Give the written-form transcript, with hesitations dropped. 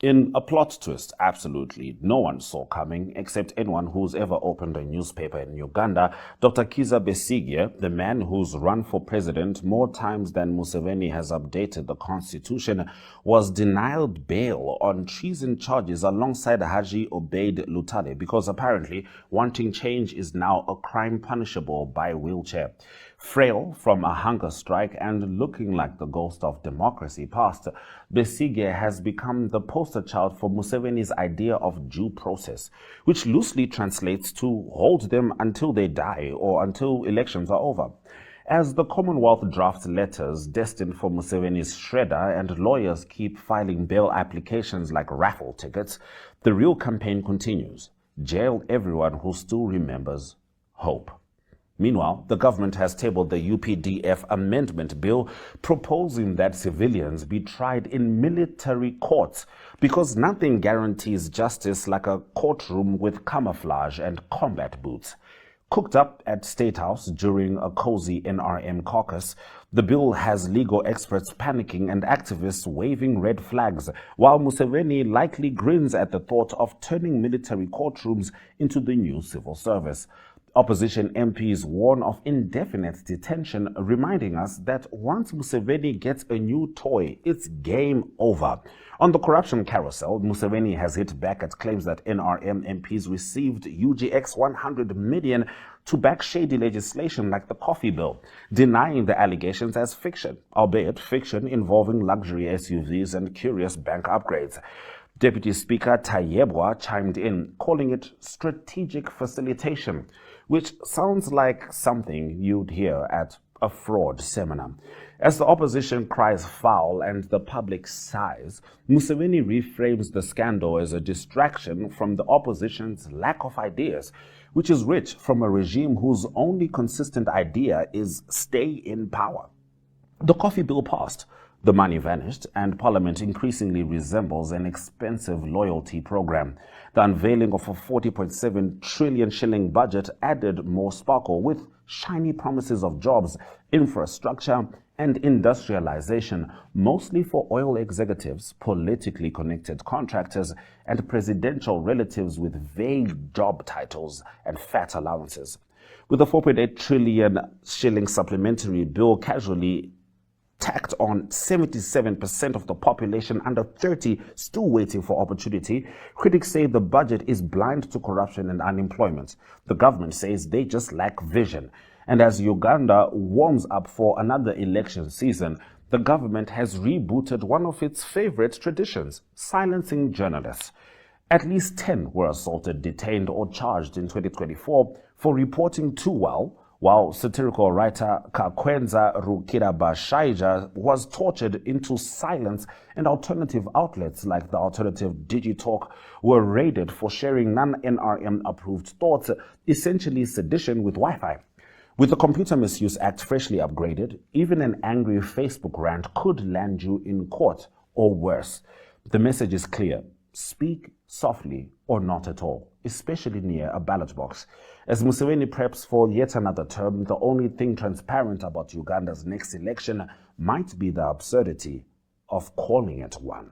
In a plot twist, absolutely no one saw coming, except anyone who's ever opened a newspaper in Uganda, Dr. Kizza Besigye, the man who's run for president more times than Museveni has updated the constitution, was denied bail on treason charges alongside Haji Obeid Lutale because apparently wanting change is now a crime punishable by wheelchair. Frail from a hunger strike and looking like the ghost of democracy past, Besigye has become the poster child for Museveni's idea of due process, which loosely translates to hold them until they die or until elections are over. As the Commonwealth drafts letters destined for Museveni's shredder and lawyers keep filing bail applications like raffle tickets, the real campaign continues. Jail everyone who still remembers hope. Meanwhile, the government has tabled the UPDF amendment bill proposing that civilians be tried in military courts because nothing guarantees justice like a courtroom with camouflage and combat boots. Cooked up at State House during a cozy NRM caucus, the bill has legal experts panicking and activists waving red flags, while Museveni likely grins at the thought of turning military courtrooms into the new civil service. Opposition MPs warn of indefinite detention, reminding us that once Museveni gets a new toy, it's game over. On the corruption carousel, Museveni has hit back at claims that NRM MPs received UGX 100 million to back shady legislation like the coffee bill, denying the allegations as fiction, albeit fiction involving luxury SUVs and curious bank upgrades. Deputy Speaker Tayebwa chimed in, calling it strategic facilitation, which sounds like something you'd hear at a fraud seminar. As the opposition cries foul and the public sighs, Museveni reframes the scandal as a distraction from the opposition's lack of ideas, which is rich from a regime whose only consistent idea is stay in power. The coffee bill passed. The money vanished, and Parliament increasingly resembles an expensive loyalty program. The unveiling of a 40.7 trillion shilling budget added more sparkle with shiny promises of jobs, infrastructure, and industrialization, mostly for oil executives, politically connected contractors, and presidential relatives with vague job titles and fat allowances. With the 4.8 trillion shilling supplementary bill casually tacked on, 77% of the population under 30 still waiting for opportunity, critics say the budget is blind to corruption and unemployment. The government says they just lack vision. And as Uganda warms up for another election season, the government has rebooted one of its favorite traditions, silencing journalists. At least 10 were assaulted, detained, or charged in 2024 for reporting too well, while satirical writer Kakwenza Rukirabashaija was tortured into silence, and alternative outlets like the alternative Digitalk were raided for sharing non-NRM-approved thoughts, essentially sedition with Wi-Fi. With the Computer Misuse Act freshly upgraded, even an angry Facebook rant could land you in court, or worse. The message is clear. Speak softly or not at all, especially near a ballot box. As Museveni preps for yet another term, the only thing transparent about Uganda's next election might be the absurdity of calling it one.